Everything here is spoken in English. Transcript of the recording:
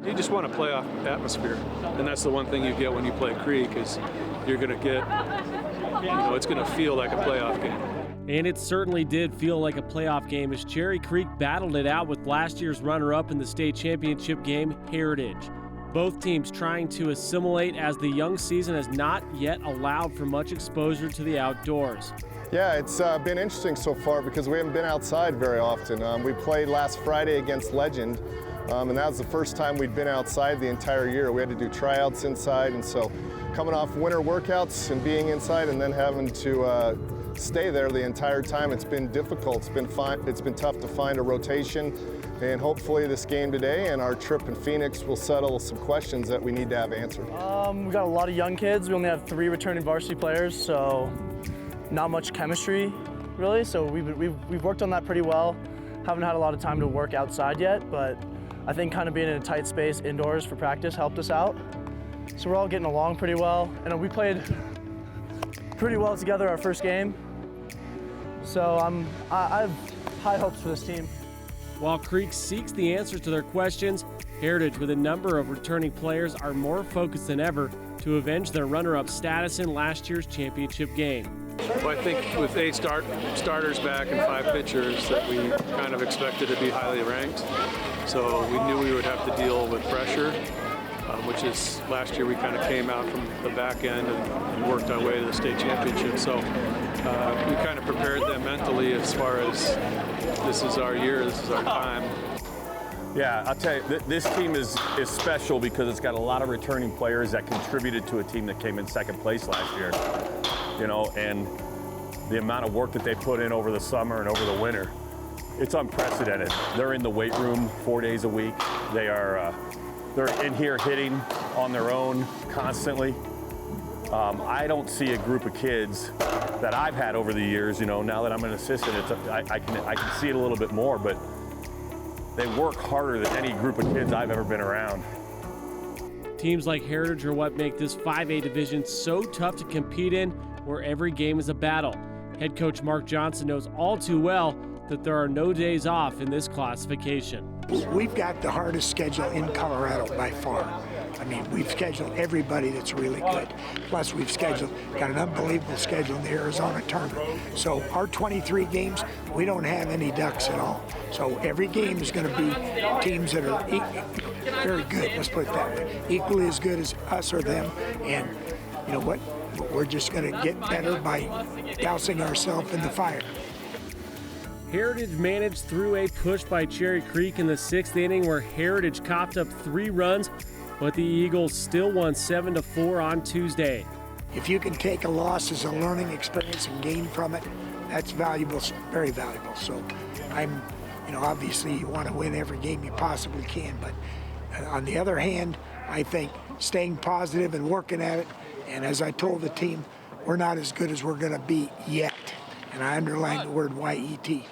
You just want a playoff atmosphere, and that's the one thing you get when you play Creek is you're going to get, it's going to feel like a playoff game. And it certainly did feel like a playoff game as Cherry Creek battled it out with last year's runner-up in the state championship game, Heritage. Both teams trying to assimilate as the young season has not yet allowed for much exposure to the outdoors. Yeah, it's been interesting so far because we haven't been outside very often. We played last Friday against Legend, and that was the first time we'd been outside the entire year. We had to do tryouts inside, and so coming off winter workouts and being inside and then having to stay there the entire time, it's been difficult. It's been tough to find a rotation, and hopefully this game today and our trip in Phoenix will settle some questions that we need to have answered. We got a lot of young kids. We only have 3 returning varsity players, so not much chemistry really. So we've worked on that pretty well. Haven't had a lot of time to work outside yet, but I think kind of being in a tight space indoors for practice helped us out. So we're all getting along pretty well, and we played pretty well together our first game. So I have high hopes for this team. While Creek seeks the answers to their questions, Heritage, with a number of returning players, are more focused than ever to avenge their runner-up status in last year's championship game. Well, I think with 8 starters back and 5 pitchers that we kind of expected to be highly ranked. So we knew we would have to deal with pressure, which is last year we kind of came out from the back end and worked our way to the state championship. So we kind of prepared them mentally as far as this is our year, this is our time. Yeah, I'll tell you, this team is special because it's got a lot of returning players that contributed to a team that came in second place last year. And the amount of work that they put in over the summer and over the winter, it's unprecedented. They're in the weight room 4 days a week. They're in here hitting on their own constantly. I don't see a group of kids that I've had over the years, now that I'm an assistant, I can see it a little bit more, but they work harder than any group of kids I've ever been around. Teams like Heritage are what make this 5A division so tough to compete in, where every game is a battle. Head coach Mark Johnson knows all too well that there are no days off in this classification. We've got the hardest schedule in Colorado by far. I mean, we've scheduled everybody that's really good. Plus, we've got an unbelievable schedule in the Arizona tournament. So our 23 games, we don't have any ducks at all. So every game is going to be teams that are very good, let's put it that way, equally as good as us or them. And you know what? We're just going to get better by dousing ourselves in the fire. Heritage managed through a push by Cherry Creek in the 6th inning, where Heritage coughed up 3 runs, but the Eagles still won 7-4 on Tuesday. If you can take a loss as a learning experience and gain from it, that's valuable, very valuable. So obviously you want to win every game you possibly can, but on the other hand, I think staying positive and working at it, and as I told the team, we're not as good as we're going to be yet. And I underline the word YET.